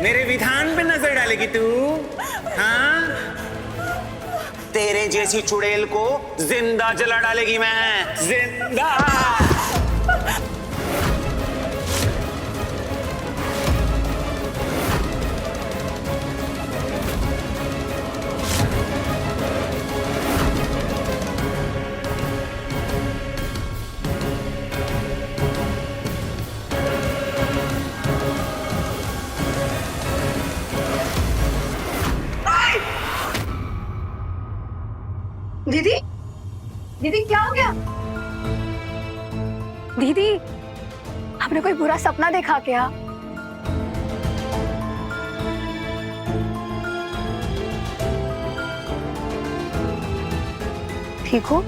मेरे विधान पे नजर डालेगी तू? हाँ, तेरे जैसी चुड़ैल को जिंदा जला डालेगी मैं, जिंदा। दीदी, दीदी क्या हो गया? दीदी, आपने कोई बुरा सपना देखा क्या? ठीक हो?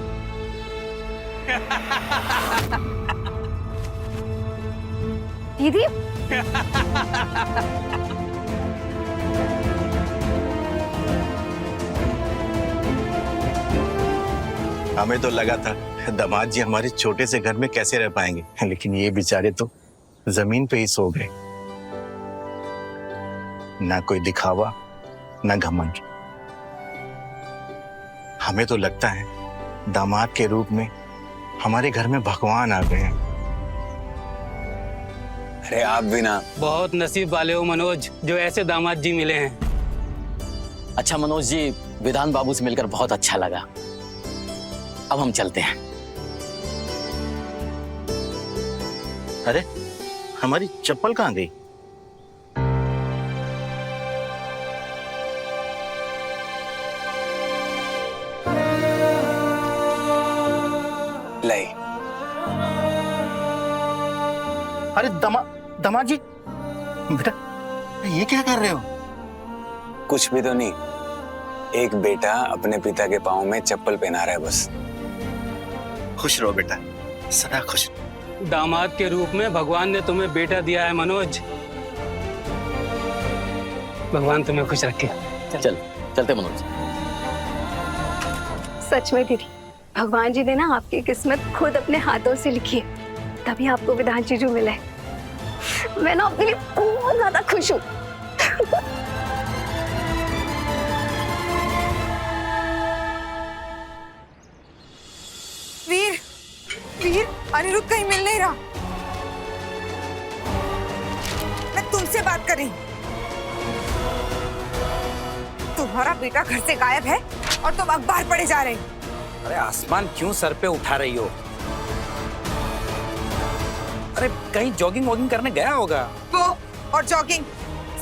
दीदी, हमें तो लगा था दामाद जी हमारे छोटे से घर में कैसे रह पाएंगे, लेकिन ये बेचारे तो जमीन पे ही सो गए। ना कोई दिखावा, ना घमंड। हमें तो लगता है दामाद के रूप में हमारे घर में भगवान आ गए हैं। अरे आप भी ना। बहुत नसीब वाले हो मनोज, जो ऐसे दामाद जी मिले हैं। अच्छा मनोज जी, विधान बाबू से मिलकर बहुत अच्छा लगा। अब हम चलते हैं। अरे हमारी चप्पल कहाँ गई? लाई। अरे दामाद जी, बेटा ये क्या कर रहे हो? कुछ भी तो नहीं, एक बेटा अपने पिता के पाँव में चप्पल पहना रहा है बस। खुश रहो बेटा, सदा खुश। दामाद के रूप में भगवान ने तुम्हें बेटा दिया है मनोज। भगवान तुम्हें खुश रखे। चलते मनोज। सच में दीदी, भगवान जी ने ना आपकी किस्मत खुद अपने हाथों से लिखी है, तभी आपको विधान जीजू मिले। मैं ना आपके लिए बहुत ज्यादा खुश हूँ। वीर, वीर, अनिरुद्ध कहीं मिल नहीं रहा। मैं तुमसे बात कर रही हूँ। तुम्हारा बेटा घर से गायब है और तुम अखबार पढ़े जा रहे हो। अरे आसमान क्यों सर पे उठा रही हो? अरे कहीं जॉगिंग वॉगिंग करने गया होगा। वो और जॉगिंग,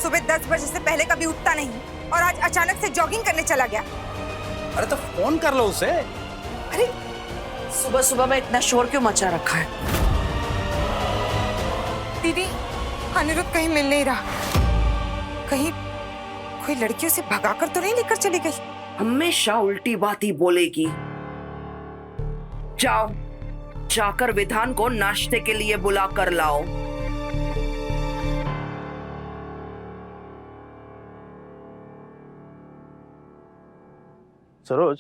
सुबह 10 बजे से पहले कभी उठता नहीं और आज अचानक से जॉगिंग करने चला गया। अरे तो फोन कर लो उसे। अरे सुबह सुबह में इतना शोर क्यों मचा रखा है? दीदी, अनिरुद्ध कहीं मिल नहीं रहा। कहीं कोई लड़कियों से भगाकर तो नहीं लेकर चली गई? हमेशा उल्टी बात ही बोलेगी। जाओ, जाकर विधान को नाश्ते के लिए बुला कर लाओ। सरोज,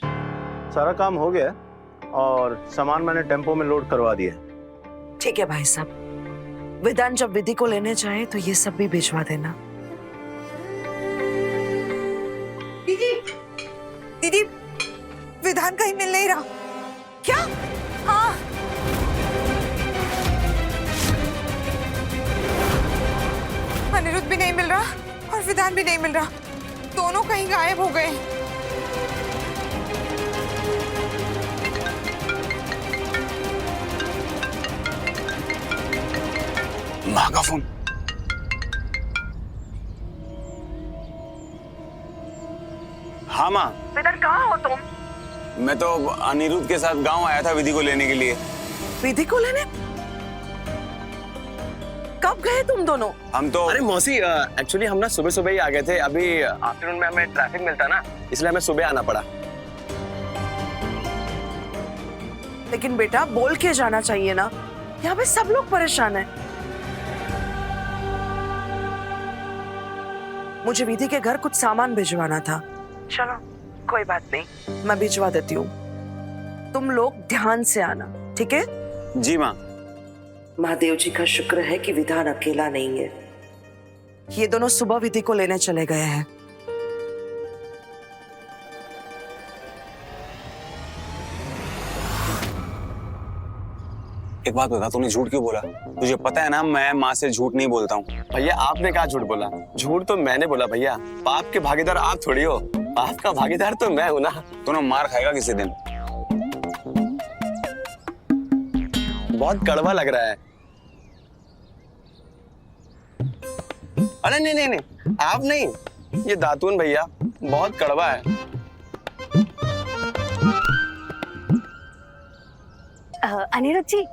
सारा काम हो गया और सामान मैंने टेम्पो में लोड करवा दिया। ठीक है भाई साहब, विधान जब विधि को लेने जाए तो ये सब भी भिजवा देना। दीदी, दीदी, विधान कहीं मिल नहीं रहा। क्या? हाँ, अनिरुद्ध भी नहीं मिल रहा और विधान भी नहीं मिल रहा। दोनों कहीं गायब हो गए। माँ का फोन। हाँ माँ। विधान कहाँ हो तुम? मैं तो अनिरुद्ध के साथ गांव आया था विधि को लेने के लिए। विधि को लेने? कब गए तुम दोनों? हम तो अरे मौसी, एक्चुअली हम ना सुबह सुबह ही आ गए थे। अभी आफ्टरनून में हमें ट्रैफिक मिलता ना, इसलिए हमें सुबह आना पड़ा। लेकिन बेटा बोल के जाना चाहिए ना, यहाँ पे सब लोग परेशान हैं। मुझे विधि के घर कुछ सामान भिजवाना था। चलो कोई बात नहीं, मैं भिजवा देती हूँ। तुम लोग ध्यान से आना, ठीक है? जी माँ। महादेव जी का शुक्र है कि विधान अकेला नहीं है। ये दोनों सुबह विधि को लेने चले गए हैं। एक बात बता, तूने झूठ क्यों बोला? तुझे पता है ना मैं माँ से झूठ नहीं बोलता हूँ। भैया आपने कहा झूठ बोला? झूठ तो मैंने बोला भैया। पाप के भागीदार आप थोड़ी हो, पाप का भागीदार तो मैं हूँ ना। तू ना मार खाएगा किसी दिन। बहुत कड़वा लग रहा है। अरे नहीं नहीं नहीं, आप नहीं, ये दातून भैया बहुत कड़वा है। अनिरुद्ध जी,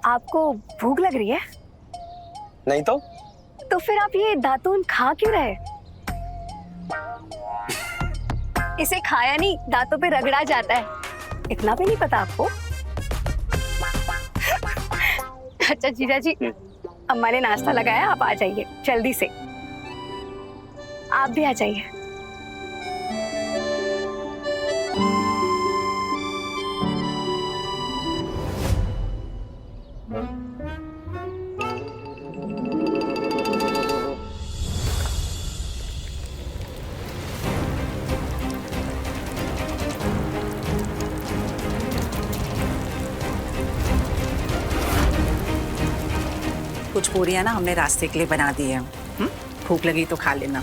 आपको भूख लग रही है? नहीं तो फिर आप ये दातून खा क्यों रहे? इसे खाया नहीं, दांतों पे रगड़ा जाता है, इतना भी नहीं पता आपको? अच्छा जीजा जी, अम्मा ने नाश्ता लगाया, आप आ जाइए जल्दी से। आप भी आ जाइए। कुछ पूरियां ना हमने रास्ते के लिए बना दी है। भूख लगी तो खा लेना।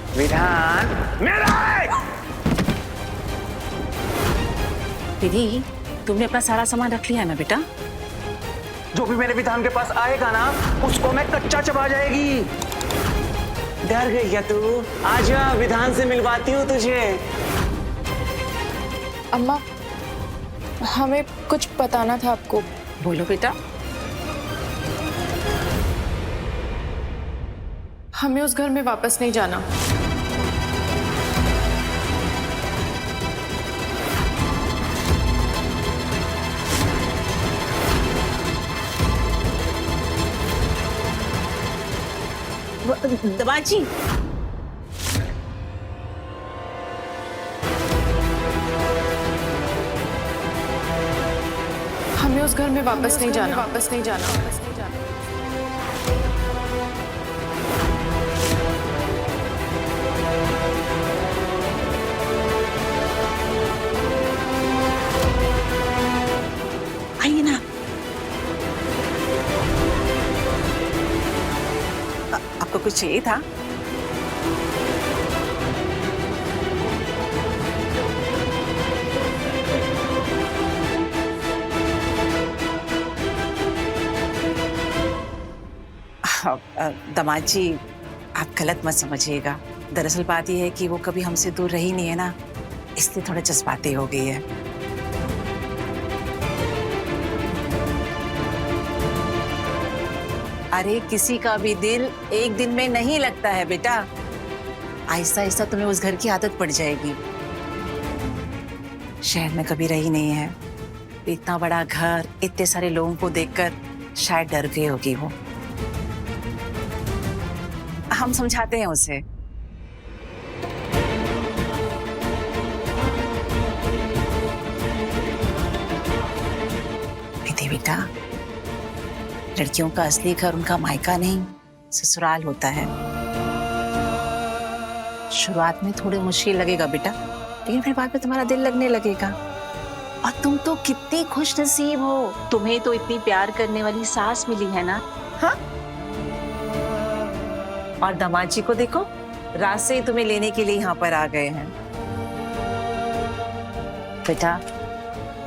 विधान मेरा दीदी, तुमने अपना सारा सामान रख लिया है ना बेटा? जो भी मेरे विधान के पास आएगा ना, उसको मैं कच्चा चबा जाएगी। डर गई क्या तू? आजा, विधान से मिलवाती हूँ तुझे। अम्मा, हमें कुछ बताना था आपको। बोलो बेटा। हमें उस घर में वापस नहीं जाना। दमाजी, हमें उस घर में वापस नहीं जाना। वापस नहीं जाना। आइए ना। आपको कुछ चाहिए था? दामाद जी, आप गलत मत समझिएगा। दरअसल बात यह है कि वो कभी हमसे दूर रही नहीं है ना, इसलिए थोड़ा जज्बाती हो गई है। अरे किसी का भी दिल एक दिन में नहीं लगता है बेटा। आहिस्ता आहिस्ता तुम्हें उस घर की आदत पड़ जाएगी। शहर में कभी रही नहीं है, इतना बड़ा घर, इतने सारे लोगों को देखकर शायद डर गई होगी वो। हम समझाते हैं उसे। विधि बेटा, लड़कियों का असली घर उनका मायका नहीं, ससुराल होता है। शुरुआत में थोड़ी मुश्किल लगेगा बेटा, लेकिन फिर बाद में तुम्हारा दिल लगने लगेगा। और तुम तो कितनी खुश नसीब हो, तुम्हें तो इतनी प्यार करने वाली सास मिली है ना। हाँ? और दामाद जी को देखो, रात से ही तुम्हें लेने के लिए यहाँ पर आ गए हैं। बेटा,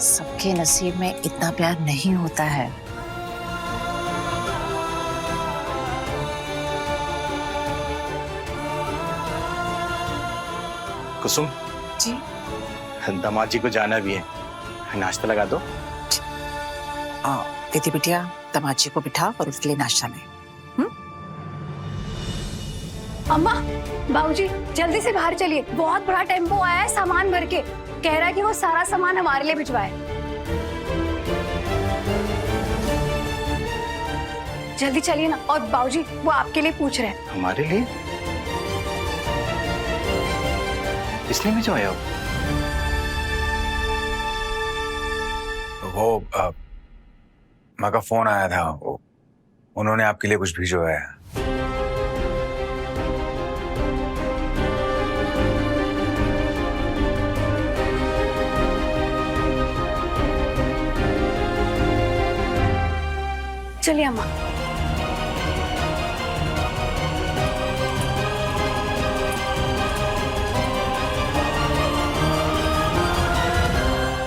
सबके नसीब में इतना प्यार नहीं होता है। कुसुम जी, दामाद जी को जाना भी है, नाश्ता लगा दो। विधि बिटिया, दामाद जी को बिठा और उसके लिए नाश्ता ले। अम्मा, बाबूजी, जल्दी से बाहर चलिए, बहुत बड़ा टेम्पो आया है सामान भर के। कह रहा है कि वो सारा सामान हमारे लिए भिजवाए। जल्दी चलिए ना। और बाबूजी, वो आपके लिए पूछ रहे हैं। हमारे लिए? इसने भिजवाया? वो माँ का फोन आया था, उन्होंने आपके लिए कुछ भिजवाया है। चलिए अम्मा।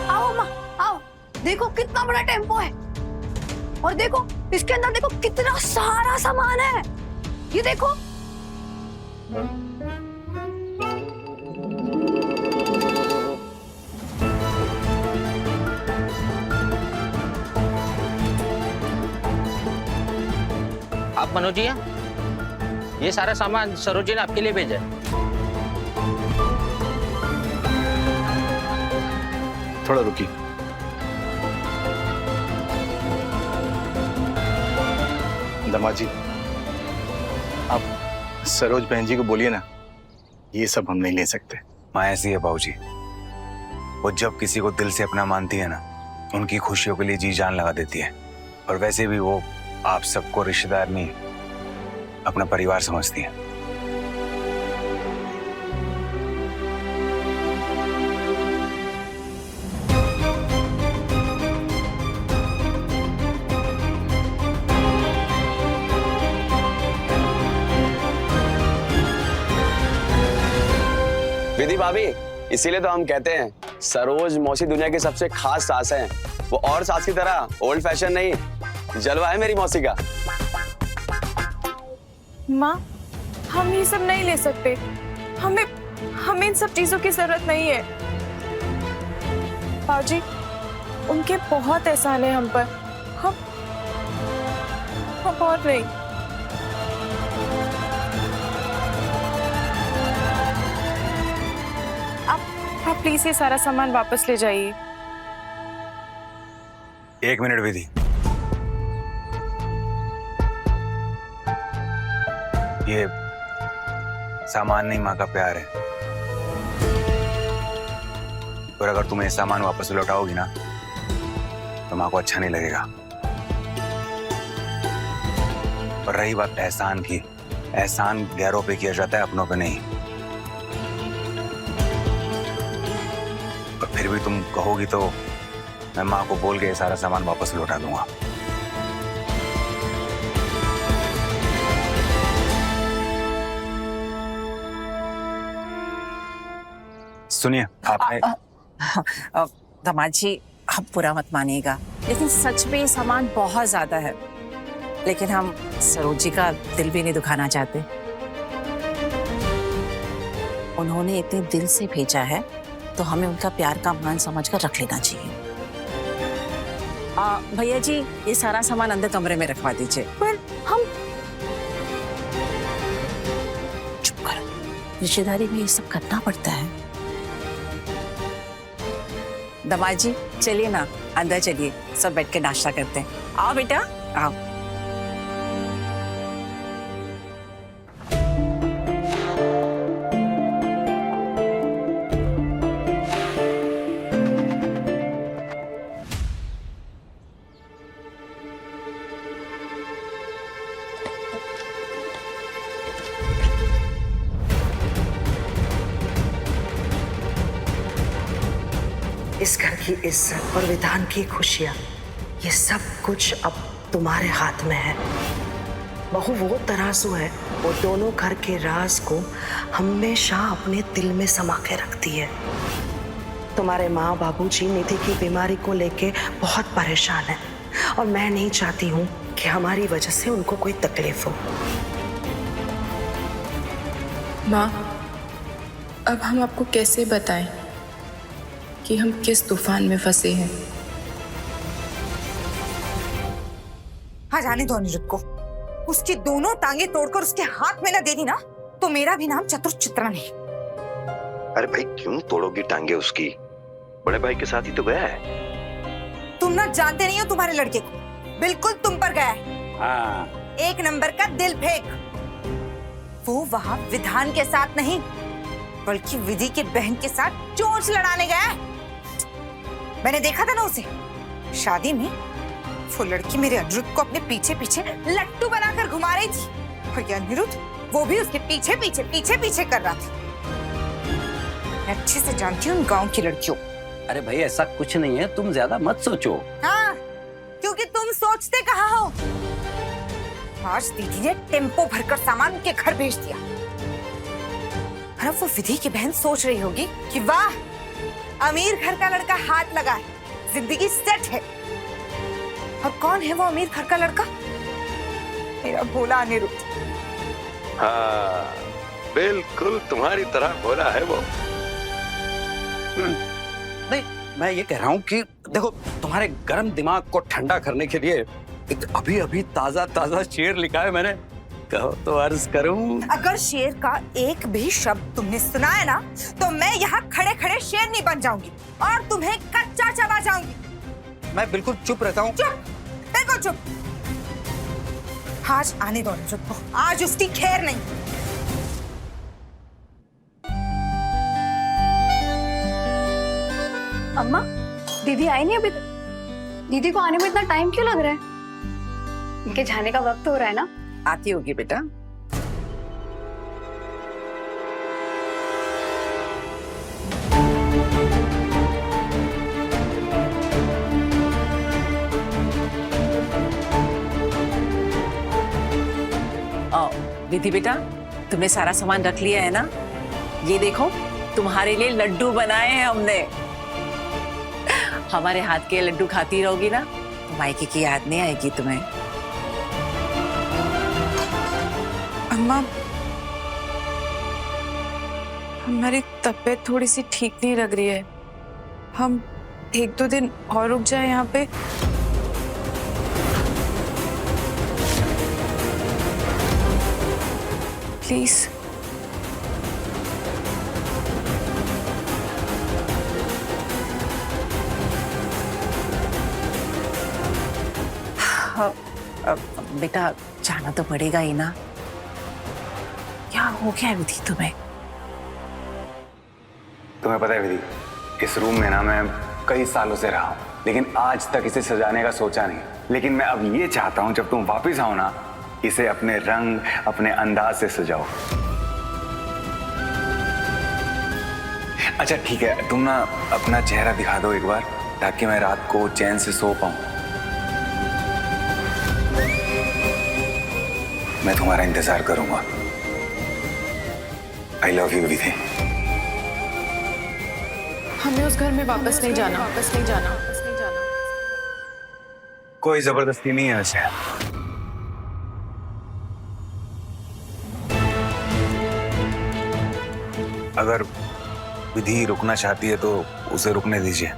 आओ अम्मा, आओ। देखो कितना बड़ा टेम्पो है, और देखो इसके अंदर देखो कितना सारा सामान है। ये देखो। आप मनोज जी हैं? ये सारा सामान सरोज जी ने आपके लिए भेजा है। थोड़ा रुकिए। दामाद जी, आप सरोज बहन जी को बोलिए ना, ये सब हम नहीं ले सकते। माँ ऐसी है बाबूजी, वो जब किसी को दिल से अपना मानती है ना, उनकी खुशियों के लिए जी जान लगा देती है। और वैसे भी वो आप सबको रिश्तेदार नहीं, अपना परिवार समझती है। विधि भाभी, इसीलिए तो हम कहते हैं सरोज मौसी दुनिया की सबसे खास सास है। वो और सास की तरह ओल्ड फैशन नहीं, जलवा है मेरी मौसी का। माँ, हम ये सब नहीं ले सकते। हमें इन सब चीजों की जरूरत नहीं है। बाबूजी, उनके बहुत एहसान है हम पर। हम और नहीं। आप प्लीज ये सारा सामान वापस ले जाइए। एक मिनट विधि, ये सामान नहीं, माँ का प्यार है। और अगर तुम ये सामान वापस लौटाओगी ना, तो माँ को अच्छा नहीं लगेगा। और रही बात एहसान की, एहसान गैरों पे किया जाता है, अपनों पे नहीं। और फिर भी तुम कहोगी तो मैं माँ को बोल के ये सारा सामान वापस लौटा दूंगा। सुनिए, आपने दामाद जी, आप बुरा मत मानिएगा, लेकिन सच में ये सामान बहुत ज्यादा है। लेकिन हम सरोज जी का दिल भी नहीं दुखाना चाहते। उन्होंने इतने दिल से भेजा है, तो हमें उनका प्यार का मान समझकर रख लेना चाहिए। भैया जी, ये सारा सामान अंदर कमरे में रखवा दीजिए। पर हम चुप करो, रिश्तेदारी में ये सब करना पड़ता है। दामाद जी, चलिए ना, अंदर चलिए, सब बैठ के नाश्ता करते हैं। आओ बेटा, आओ। इस घर की इज्जत और विधान की खुशियां, ये सब कुछ अब तुम्हारे हाथ में है। बहू वो तराजू है, वो दोनों घर के राज को हमेशा अपने दिल में समा के रखती है। तुम्हारे माँ बाबूजी निधि की बीमारी को लेके बहुत परेशान है, और मैं नहीं चाहती हूँ कि हमारी वजह से उनको कोई तकलीफ हो। माँ, अब हम आपको कैसे बताएं कि हम किस तूफान में फंसे हैं? हाँ, जाने दो अनिरुद्ध को। उसकी दोनों टांगे तोड़कर उसके हाथ में न दे दी ना, तो मेरा भी नाम चतुर चित्रा नहीं। अरे भाई, क्यों तोड़ोगी टांगे उसकी? बड़े भाई के साथ ही तो गया है। तुम ना जानते नहीं हो तुम्हारे लड़के को, बिल्कुल तुम पर गया है। हाँ। एक नंबर का दिल फेंक। वो वहां विधान के साथ नहीं, बल्कि विधि के बहन के साथ चोंच लड़ाने गया है। मैंने देखा था ना उसे शादी में। वो लड़की मेरे अनिरुद्ध को अपने पीछे पीछे लट्टू बनाकर घुमा रही थी, और ये अनिरुद्ध वो भी उसके पीछे पीछे कर रहा था। मैं अच्छे से जानती हूँ गांव की लड़कियों। अरे भाई, ऐसा कुछ नहीं है, तुम ज्यादा मत सोचो। हाँ, क्योंकि तुम सोचते कहाँ हो। आज दीदी ने टेम्पो भरकर सामान उनके घर भेज दिया। और अब वो विधि की बहन सोच रही होगी कि वाह, अमीर घर का लड़का हाथ लगा है, जिंदगी सेट है। और कौन है वो अमीर घर का लड़का? मेरा भोला अनिरुद्ध। हाँ, बिल्कुल तुम्हारी तरह भोला है वो। नहीं, मैं ये कह रहा हूँ कि देखो, तुम्हारे गर्म दिमाग को ठंडा करने के लिए एक अभी अभी ताजा ताजा शेर लिखा है मैंने, कहो तो अर्ज करूं। अगर शेर का एक भी शब्द तुमने सुना है ना, तो मैं यहाँ खड़े खड़े शेरनी बन जाऊंगी और तुम्हें कच्चा चबा जाऊंगी। मैं बिल्कुल चुप रहता हूँ। चुप, देखो चुप। आज आने दो अनिरुद्ध को, आज उसकी खैर नहीं। अम्मा, दीदी आई नहीं अभी तक। दीदी को आने में इतना टाइम क्यों लग रहा है? इनके जाने का वक्त हो रहा है ना। आती होगी बेटा। विधि बेटा, तुमने सारा सामान रख लिया है ना? ये देखो, तुम्हारे लिए लड्डू बनाए हैं हमने। हमारे हाथ के लड्डू खाती रहोगी ना, तो मायके की याद नहीं आएगी तुम्हें। अम्मा, हमारी तबीयत थोड़ी सी ठीक नहीं लग रही है। हम 1-2 दिन और रुक जाए यहाँ पे। प्लीज। बेटा, जाना तो पड़ेगा ही ना। क्या हो गया विधि तुम्हें? तुम्हें पता है विधि, इस रूम में ना मैं कई सालों से रहा हूँ, लेकिन आज तक इसे सजाने का सोचा नहीं। लेकिन मैं अब ये चाहता हूँ जब तुम वापस आओ ना, इसे अपने रंग, अपने अंदाज से सजाओ। अच्छा ठीक है, तुम ना अपना चेहरा दिखा दो एक बार, ताकि मैं रात को चैन से सो पाऊं। मैं तुम्हारा इंतजार करूंगा। आई लव यू विधि। हमें उस घर में वापस नहीं जाना। कोई जबरदस्ती नहीं है वैसे। अगर विधि रुकना चाहती है तो उसे रुकने दीजिए।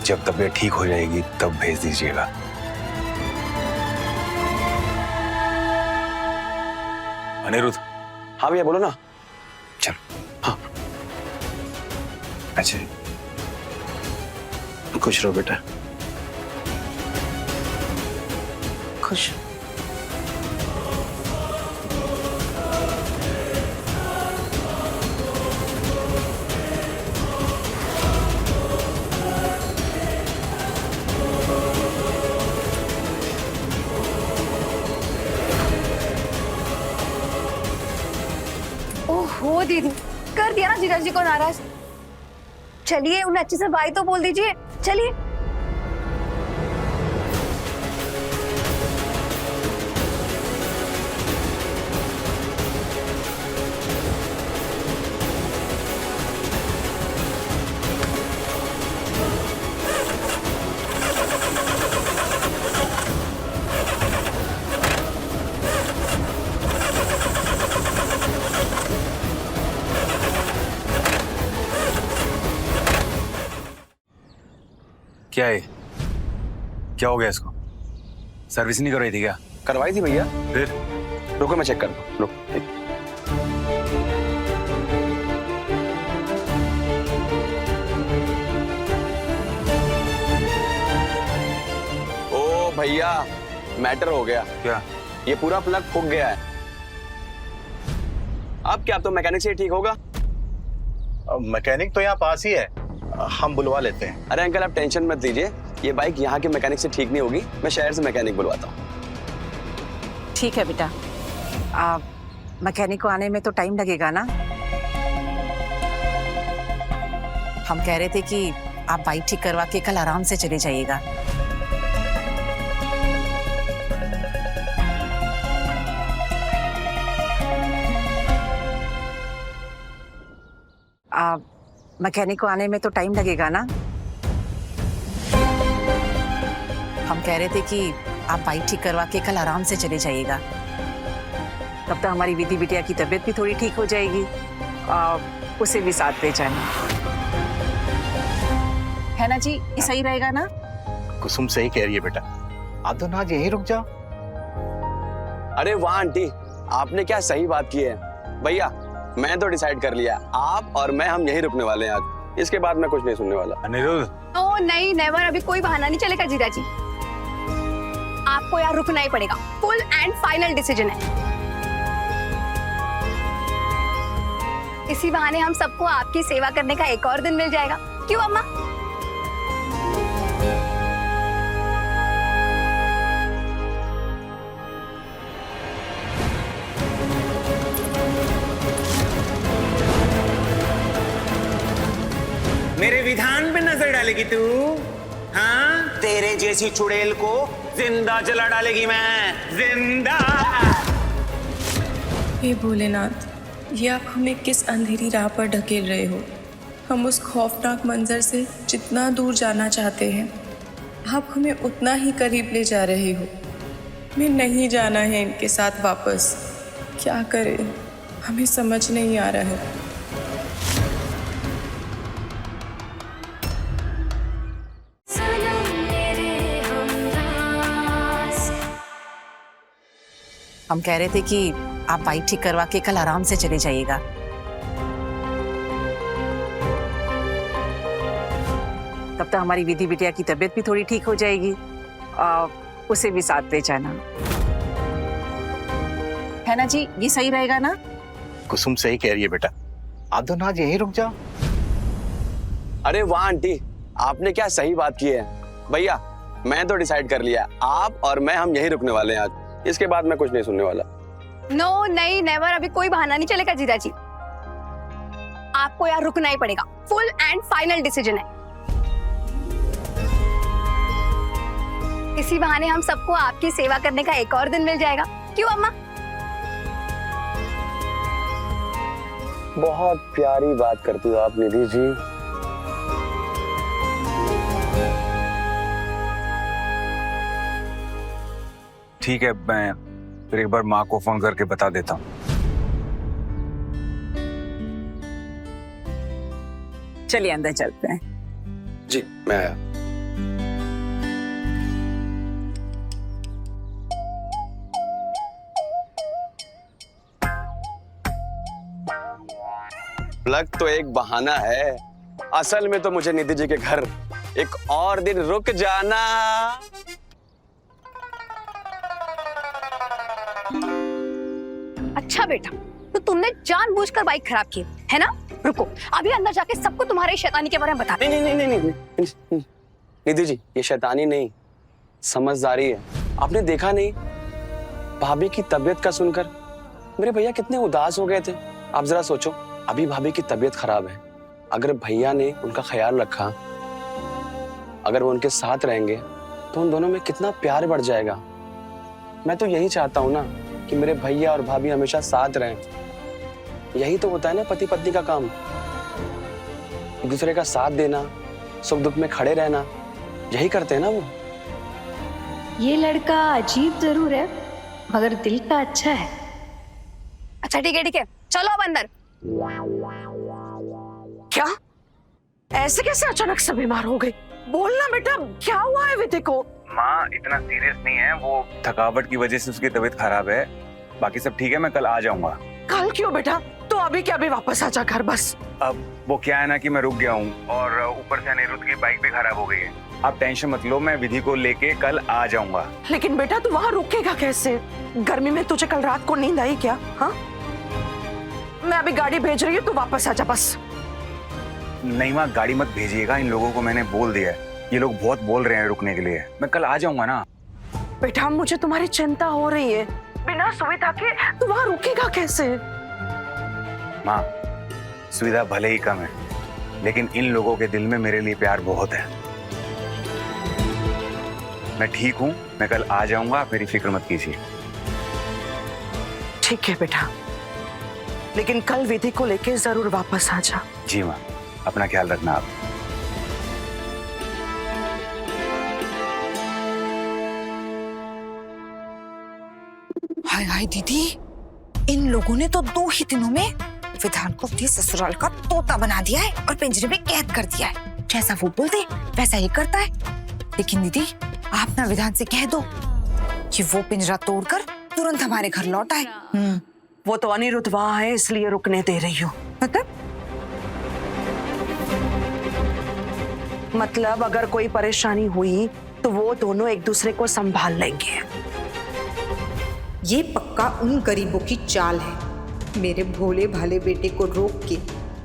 जब तबीयत ठीक हो जाएगी तब भेज दीजिएगा। अनिरुद्ध। हाँ भैया बोलो ना। चल। हाँ। अच्छा, खुश रहो बेटा। खुश। ओहो दीदी, कर दिया ना जीजाजी को नाराज। चलिए उन्हें अच्छे से बाय तो बोल दीजिए। चलिए। क्या है? क्या हो गया इसको? सर्विस नहीं करवाई थी क्या? करवाई थी भैया। फिर? रुको मैं चेक कर दूं। रुक। ओ भैया, मैटर हो गया। क्या? ये पूरा प्लग फूक गया है। अब क्या, तो मैकेनिक से ठीक होगा? मैकेनिक तो यहाँ पास ही है, हम बुलवा लेते हैं। अरे अंकल आप टेंशन मत लीजिए, ये बाइक यहाँ के मैकेनिक से ठीक नहीं होगी, मैं शहर से मैकेनिक बुलवाता हूँ। ठीक है बेटा, मैकेनिक को आने में तो टाइम लगेगा ना। हम कह रहे थे कि आप बाइक ठीक करवा के कल आराम से चले जाइएगा। मैकेनिक को आने में तो टाइम लगेगा ना। हम कह रहे थे कि आप बाइक ठीक करवा के कल आराम से चले जाइएगा, तब तक हमारी विधि बिटिया की तबीयत भी थोड़ी ठीक हो जाएगी और उसे भी साथ ले जाना है ना जी। ये सही रहेगा ना? कुसुम सही कह रही है बेटा, आप दोनों आज यहीं रुक जाओ। अरे वाह आंटी, आपने क्या सही बात की है। भैया मैं तो डिसाइड कर लिया, आप और मैं हम यहीं रुकने वाले हैं आज। इसके बाद मैं कुछ नहीं सुनने वाला। अनिरुद्ध ओ नहीं, नेवर, अभी कोई बहाना नहीं चलेगा जीजा जी। आपको यहाँ रुकना ही पड़ेगा, फुल एंड फाइनल डिसीजन है। इसी बहाने हम सबको आपकी सेवा करने का एक और दिन मिल जाएगा, क्यों अम्मा? मेरे विधान पे नजर डालेगी तू? हाँ, तेरे जैसी चुड़ैल को जिंदा जला डालेगी मैं, जिंदा। हे भोलेनाथ, ये आप हमें किस अंधेरी राह पर ढकेल रहे हो? हम उस खौफनाक मंजर से जितना दूर जाना चाहते हैं, आप हमें उतना ही करीब ले जा रहे हो। हमें नहीं जाना है इनके साथ वापस। क्या करें, हमें समझ नहीं आ रहा है। हम कह रहे थे कि आप बाइक ठीक करवा के कल आराम से चले जाइएगा, तब तक हमारी विधि बिटिया की तबीयत भी थोड़ी ठीक हो जाएगी और उसे भी साथ ले जाना है ना जी। ये सही रहेगा ना? कुसुम सही कह रही है बेटा, आप दोनों आज यहीं रुक जाओ। अरे वाह आंटी, आपने क्या सही बात की है। भैया मैं तो डिसाइड कर लिया, आप और मैं हम यहीं रुकने वाले हैं आज। इसके बाद मैं कुछ नहीं सुनने वाला। नो नहीं, नेवर, अभी कोई बहाना नहीं चलेगा जीजा जी। आपको यहाँ रुकना ही पड़ेगा, फुल एंड फाइनल डिसीजन है। इसी बहाने हम सबको आपकी सेवा करने का एक और दिन मिल जाएगा, क्यों अम्मा? बहुत प्यारी बात करती हो आप निधि जी। ठीक है, मैं फिर एक बार माँ को फोन करके बता देता हूँ। चलिए अंदर चलते हैं। जी मैं आया। प्लग तो एक बहाना है, असल में तो मुझे निधि जी के घर एक और दिन रुक जाना। अच्छा बेटा, तो तुमने जानबूझकर बाइक खराब की है ना? रुको, अभी अंदर जाके सबको तुम्हारे शैतानी के बारे में बता। नहीं निधि जी, ये शैतानी नहीं, समझदारी है। आपने देखा नहीं भाभी की तबीयत का सुनकर मेरे भैया कितने उदास हो गए थे। आप जरा सोचो, अभी भाभी की तबीयत खराब है, अगर भैया ने उनका ख्याल रखा, अगर वो उनके साथ रहेंगे तो उन दोनों में कितना प्यार बढ़ जाएगा। मैं तो यही चाहता हूँ ना कि मेरे भैया और भाभी हमेशा साथ रहें। यही तो होता है ना पति पत्नी का काम, एक दूसरे का साथ देना, सुख दुख में खड़े रहना, यही करते हैं ना वो। ये लड़का अजीब जरूर है, मगर दिल का अच्छा है। अच्छा ठीक है, चलो अब अंदर। क्या? ऐसे कैसे अचानक से बीमार हो गई? बोलना बेटा, क्या हुआ है विधि को? माँ इतना सीरियस नहीं है, वो थकावट की वजह से उसकी तबीयत खराब है, बाकी सब ठीक है। मैं कल आ जाऊंगा। कल क्यों बेटा? तो अभी क्या, अभी वापस आ जा घर बस। अब वो क्या है ना कि मैं रुक गया हूँ और ऊपर से अनिरुद्ध की बाइक भी खराब हो गई है। आप टेंशन मत लो, मैं विधि को लेके कल आ जाऊंगा। लेकिन बेटा तू वहाँ रुकेगा कैसे? गर्मी में तुझे कल रात को नींद आई क्या? हाँ, मैं अभी गाड़ी भेज रही हूँ, तू वापस आ जा बस। नहीं माँ, गाड़ी मत भेजिएगा, इन लोगों को मैंने बोल दिया है, ये लोग बहुत बोल रहे हैं रुकने के लिए। मैं कल आ जाऊंगा ना। बेटा मुझे तुम्हारी चिंता हो रही है, बिना सुविधा के तू वहाँ रुकेगा कैसे? माँ सुविधा भले ही कम है, लेकिन इन लोगों के दिल में मेरे लिए प्यार बहुत है। मैं ठीक हूँ, मैं कल आ जाऊंगा, आप मेरी फिक्र मत कीजिए। ठीक है बेटा, लेकिन कल विधि को लेके जरूर वापस आ जा। जी माँ। अपना ख्याल रखना आप। हाय हाय दीदी, इन लोगों ने तो 2 ही दिनों में विधान को अपने ससुराल का तोता बना दिया है और पिंजरे में कैद कर दिया है। जैसा वो बोलते वैसा ही करता है। लेकिन दीदी, आप ना विधान से कह दो कि वो पिंजरा तोड़कर तुरंत हमारे घर लौट आए। वो तो अनिरुद्ध वहां है, इसलिए रुकने दे रही हूँ। मतलब अगर कोई परेशानी हुई तो वो दोनों एक दूसरे को संभाल लेंगे। ये पक्का उन गरीबों की चाल है। मेरे भोले भाले बेटे को रोक के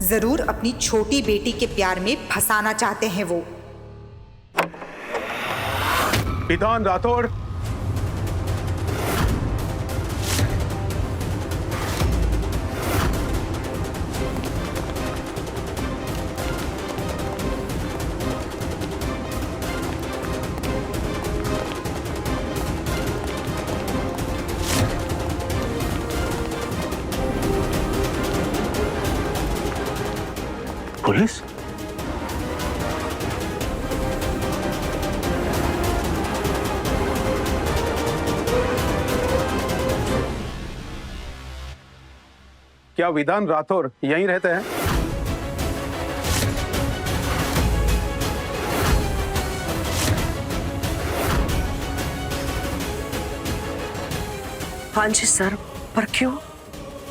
जरूर अपनी छोटी बेटी के प्यार में फंसाना चाहते हैं वो। विधान राठौड़, पुलिस? क्या विधान राठौड़ यहीं रहते हैं? हाँ जी सर, पर क्यों?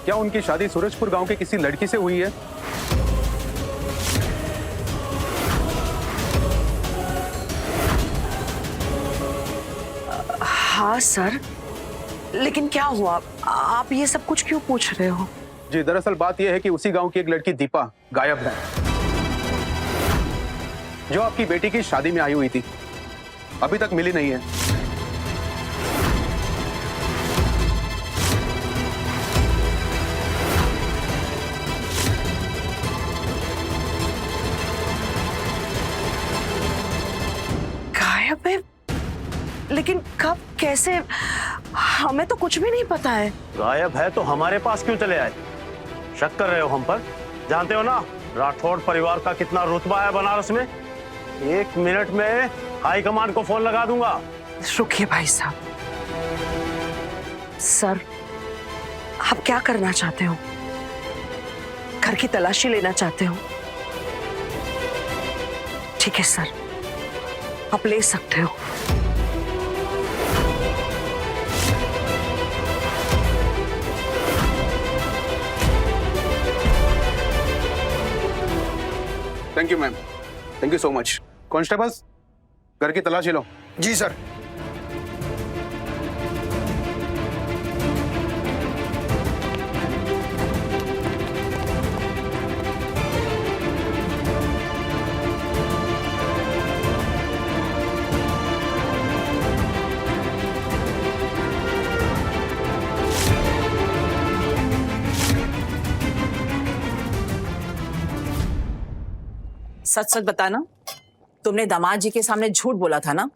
क्या उनकी शादी सूरजपुर गांव के किसी लड़की से हुई है? हाँ सर, लेकिन क्या हुआ? आप ये सब कुछ क्यों पूछ रहे हो? जी, दरअसल बात यह है कि उसी गांव की एक लड़की दीपा गायब है, जो आपकी बेटी की शादी में आई हुई थी। अभी तक मिली नहीं है। गायब है? लेकिन कब, कैसे? हमें तो कुछ भी नहीं पता है। गायब है तो हमारे पास क्यों चले आए? शक कर रहे हो हम पर? जानते हो ना राठौड़ परिवार का कितना रुतबा है बनारस में। 1 मिनट में हाई कमांड को फोन लगा दूंगा। रुकिए भाई साहब। सर, आप क्या करना चाहते हो? घर की तलाशी लेना चाहते हो? ठीक है सर, आप ले सकते हो। Thank you ma'am, thank you so much. Constables, घर की तलाशी लो। जी सर। सच सच बताना, तुमने दामाद जी के सामने झूठ बोला था ना?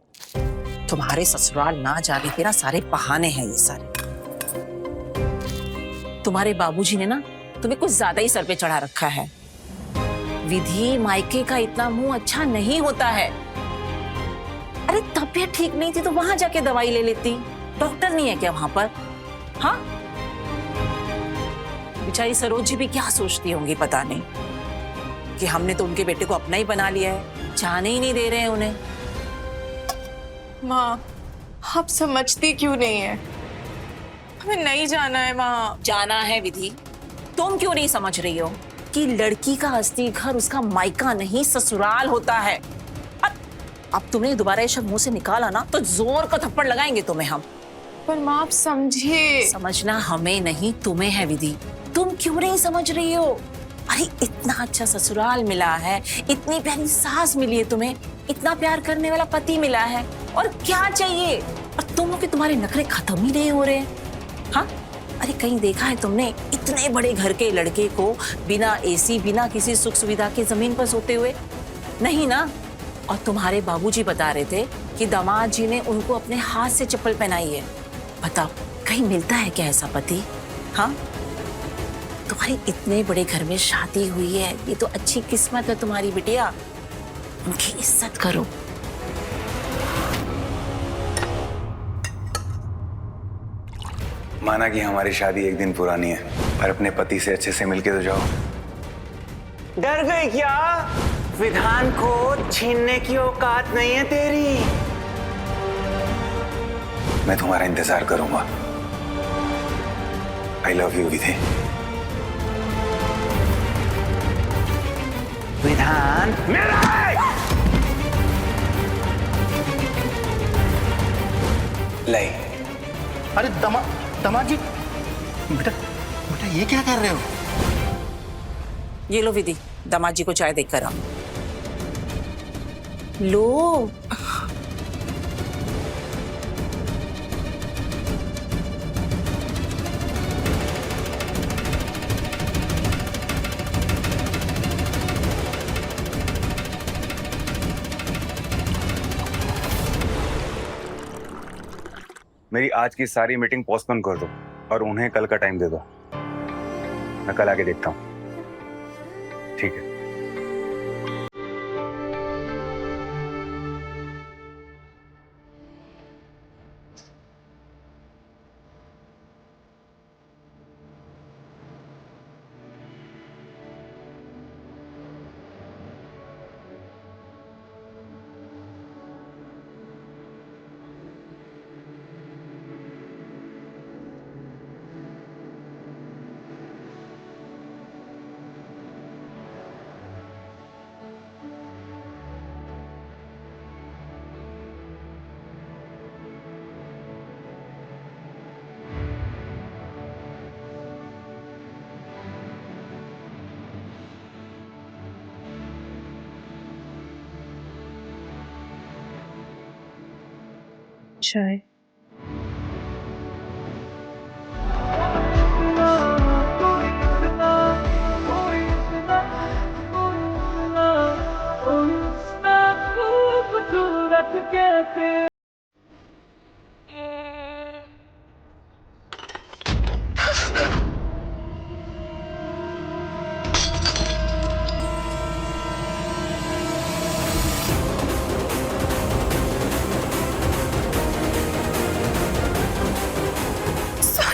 तुम्हारे ससुराल ना जाने के ना सारे बहाने हैं ये सारे। तुम्हारे बाबूजी ने ना तुम्हें कुछ ज्यादा ही सर पे चढ़ा रखा है। विधि, मायके का इतना मुंह अच्छा नहीं होता है। अरे तबीयत ठीक नहीं थी तो वहां जाके दवाई ले लेती। डॉक्टर नहीं है क्या वहां पर? हाँ, बेचारी सरोज जी भी क्या सोचती होंगी पता नहीं कि हमने तो उनके बेटे को अपना ही बना लिया है, जाने ही नहीं दे रहे हैं उन्हें। माँ, आप समझती क्यों नहीं है? हमें नहीं जाना है माँ। जाना है विधि। तुम क्यों नहीं समझ रही हो कि लड़की का असली घर उसका मायका नहीं ससुराल होता है। अब तुमने दोबारा ये शब्द मुंह से निकाला ना तो जोर का थप्पड़ लगाएंगे तुम्हें हम। पर माँ, आप समझिए। समझना हमें नहीं तुम्हें है विधि। तुम क्यों नहीं समझ रही हो? अरे इतना अच्छा ससुराल मिला है, इतनी प्यारी सास मिली है तुम्हें, इतना प्यार करने वाला पति मिला है, और क्या चाहिए? और तुम लोग के तुम्हारे नखरे खत्म ही नहीं हो रहे। हाँ, अरे कहीं देखा है तुमने इतने बड़े घर के लड़के को बिना एसी, बिना किसी सुख सुविधा के जमीन पर सोते हुए? नहीं ना। और तुम्हारे बाबूजी बता रहे थे कि दामाद जी ने उनको अपने हाथ से चप्पल पहनाई है। बताओ, कहीं मिलता है क्या ऐसा पति? हाँ, तुम्हारी इतने बड़े घर में शादी हुई है, ये तो अच्छी किस्मत है तुम्हारी बिटिया। उनकी इज्जत करो। माना कि हमारी शादी एक दिन पुरानी है, पर अपने पति से अच्छे से मिलके तो जाओ। डर गई क्या? विधान को छीनने की औकात नहीं है तेरी। मैं तुम्हारा इंतजार करूंगा। आई लव यू विधि। विधान मेरा है। लाई। अरे दामाद जी, बेटा बेटा ये क्या कर रहे हो? ये लो विधि, दामाद जी को चाय देकर आओ। लो। मेरी आज की सारी मीटिंग पोस्टपोन कर दो और उन्हें कल का टाइम दे दो। मैं कल आके देखता हूँ। ठीक है। चाय।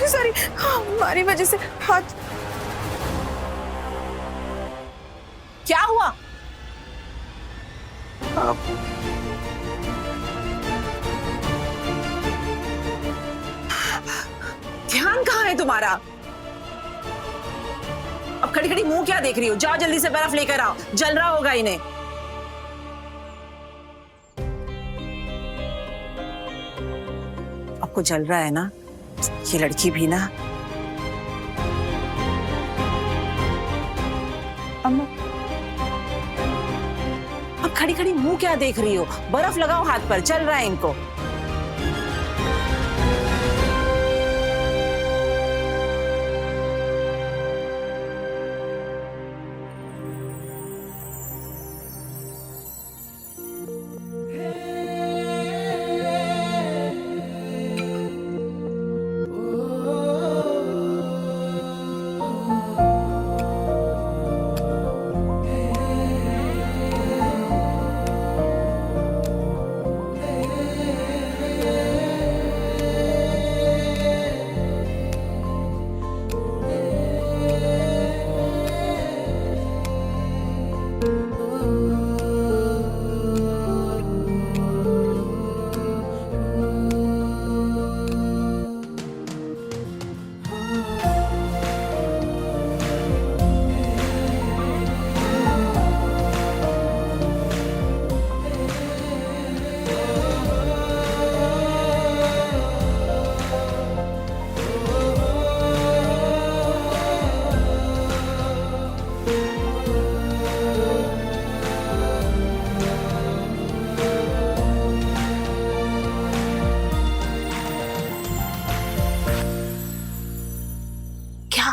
सॉरी, हमारी वजह से हाथ। क्या हुआ? ध्यान कहाँ है तुम्हारा? अब खड़ी खड़ी मुंह क्या देख रही हो? जाओ जल्दी से बर्फ लेकर आओ, जल रहा होगा इन्हें। आपको जल रहा है ना? ये लड़की भी ना। अम्मा, अब खड़ी खड़ी मुंह क्या देख रही हो? बर्फ लगाओ हाथ पर, चल रहा है इनको।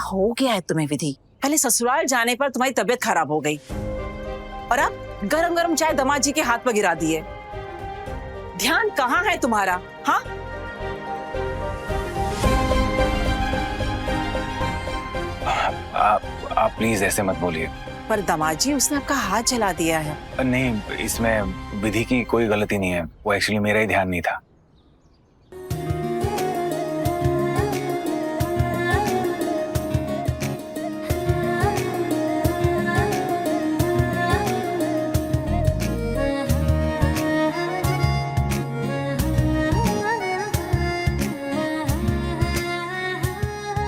हो गया है तुम्हें विधि? पहले ससुराल जाने पर तुम्हारी तबीयत खराब हो गई और अब गरम गरम चाय दामाद जी के हाथ पर गिरा दिए। ध्यान कहाँ है तुम्हारा? हाँ, आप प्लीज ऐसे मत बोलिए। पर दामाद जी, उसने आपका हाथ जला दिया है। नहीं, इसमें विधि की कोई गलती नहीं है, वो एक्चुअली मेरा ही ध्यान नहीं था।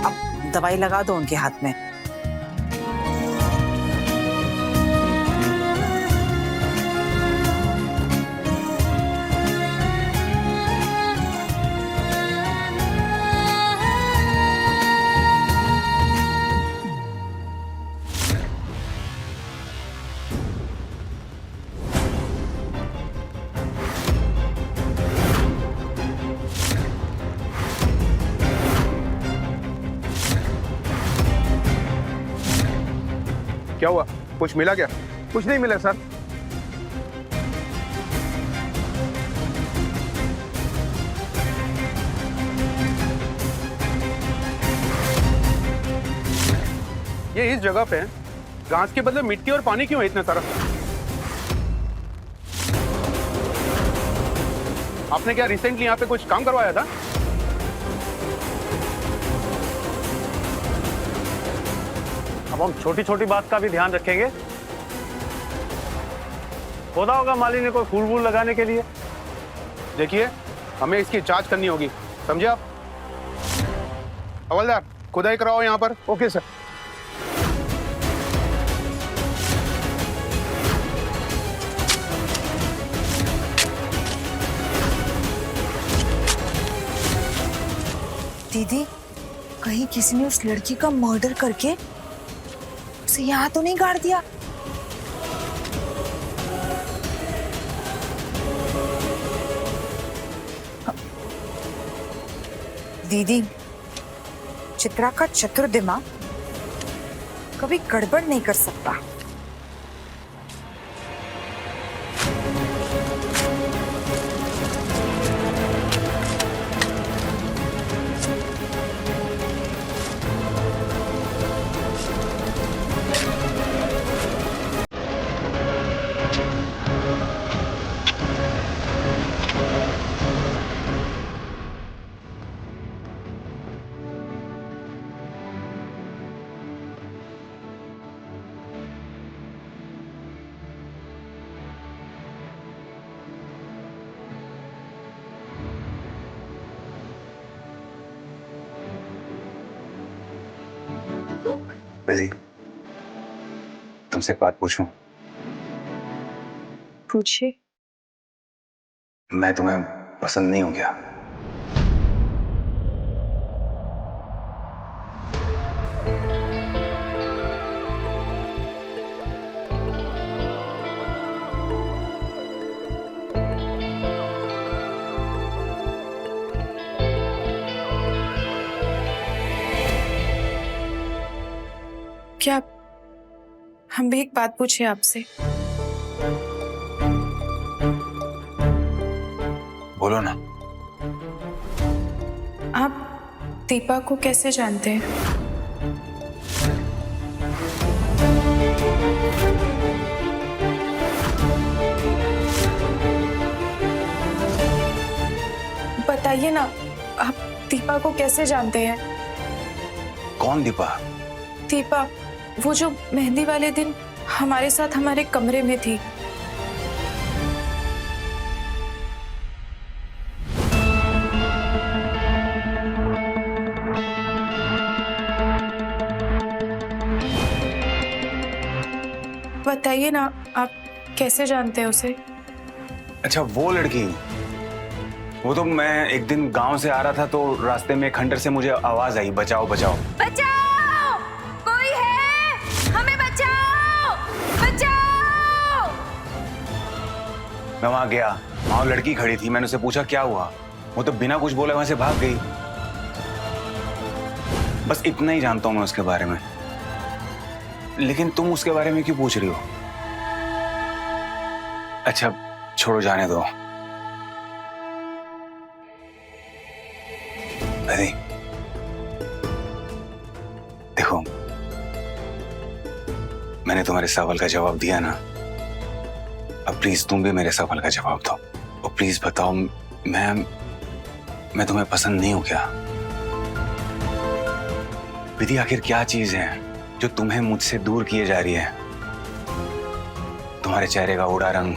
अब दवाई लगा दो उनके हाथ में। क्या हुआ? कुछ मिला क्या? कुछ नहीं मिला सर। ये इस जगह पे घास के बदले मिट्टी और पानी क्यों है इतना सारा? आपने क्या रिसेंटली यहाँ पे कुछ काम करवाया था? अब हम छोटी छोटी बात का भी ध्यान रखेंगे। खोदा होगा माली ने कोई फूल वूल लगाने के लिए। देखिए, हमें इसकी जांच करनी होगी, समझे आप? हवलदार, खुदाई कराओ यहाँ पर। Okay sir. दीदी, कहीं किसी ने उस लड़की का मर्डर करके उसे यहाँ तो नहीं गाड़ दिया? दीदी, चित्रा का चतुर दिमाग कभी गड़बड़ नहीं कर सकता। विधि, तुमसे एक बात पूछूं? पूछिए। मैं तुम्हें पसंद नहीं हूं क्या? क्या हम भी एक बात पूछे आपसे? बोलो ना। आप दीपा को कैसे जानते हैं? बताइए ना, आप दीपा को कैसे जानते हैं? कौन दीपा? दीपा, वो जो मेहंदी वाले दिन हमारे साथ हमारे कमरे में थी। बताइए ना, आप कैसे जानते हैं उसे? अच्छा, वो लड़की। वो तो मैं एक दिन गांव से आ रहा था तो रास्ते में खंडर से मुझे आवाज आई, बचाओ बचाओ। बचाओ! कोई है? हमें बचाओ! बचाओ! मैं वहां गया, वहां लड़की खड़ी थी। मैंने उसे पूछा क्या हुआ, वो तो बिना कुछ बोले वहां से भाग गई। बस इतना ही जानता हूं मैं उसके बारे में। लेकिन तुम उसके बारे में क्यों पूछ रही हो? अच्छा छोड़ो, जाने दो। अरे देखो, मैंने तुम्हारे सवाल का जवाब दिया ना, अब प्लीज तुम भी मेरे सवाल का जवाब दो और प्लीज बताओ, मैं तुम्हें पसंद नहीं हूं क्या? विधि, आखिर क्या चीज है जो तुम्हें मुझसे दूर किए जा रही है? तुम्हारे चेहरे का उड़ा रंग,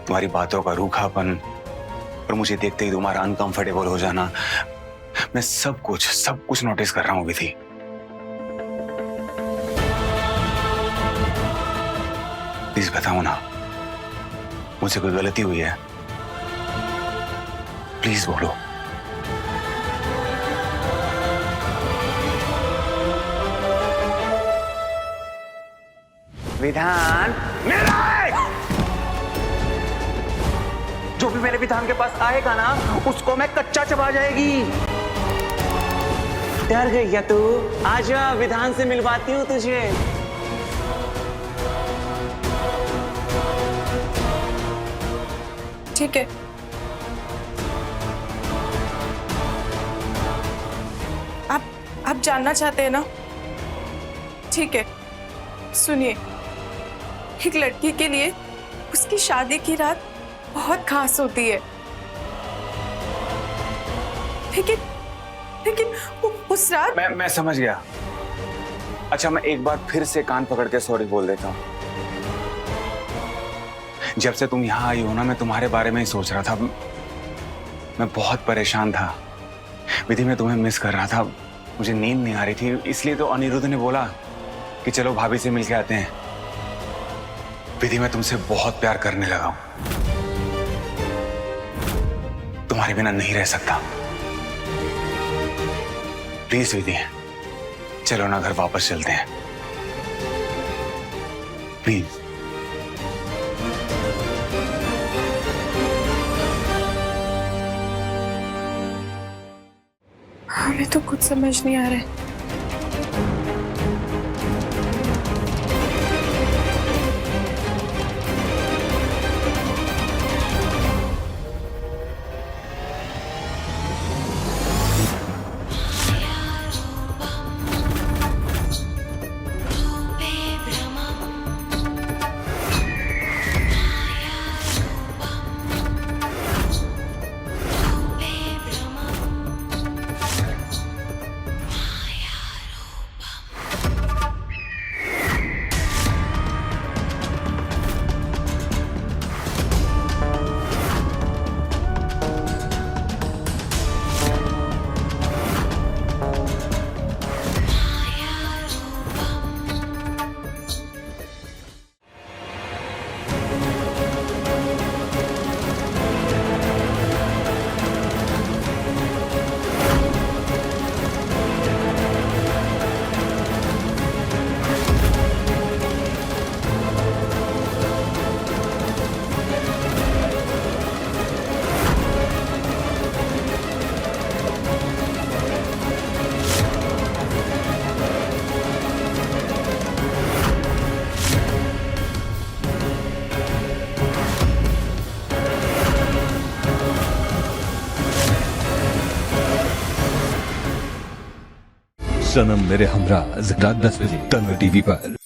तुम्हारी बातों का रूखापन और मुझे देखते ही तुम्हारा अनकंफर्टेबल हो जाना, मैं सब कुछ नोटिस कर रहा हूं विधि। प्लीज बताओ ना, मुझसे कोई गलती हुई है? प्लीज बोलो। विधान मेरा है। जो भी मेरे विधान के पास आएगा ना, उसको मैं कच्चा चबा जाएगी। डर गई क्या तू? आजा, विधान से मिलवाती हूँ तुझे। ठीक है, आप जानना चाहते हैं ना? ठीक है, सुनिए, एक लड़की के लिए उसकी शादी की रात बहुत खास होती है, लेकिन उस रात मैं समझ गया। अच्छा, मैं एक बार फिर से कान पकड़ के सॉरी बोल देता हूँ। जब से तुम यहाँ आई हो ना, मैं तुम्हारे बारे में ही सोच रहा था। मैं बहुत परेशान था विधि, मैं तुम्हें मिस कर रहा था, मुझे नींद नहीं आ रही थी, इसलिए तो अनिरुद्ध ने बोला कि चलो भाभी से मिलके आते हैं। विधि, मैं तुमसे बहुत प्यार करने लगा हूं, तुम्हारे बिना नहीं रह सकता। प्लीज विधि, चलो ना घर वापस चलते हैं, प्लीज। हमें तो कुछ समझ नहीं आ रहा है। सनम मेरे हमरा रात 10 बजे तन्वर टीवी पर।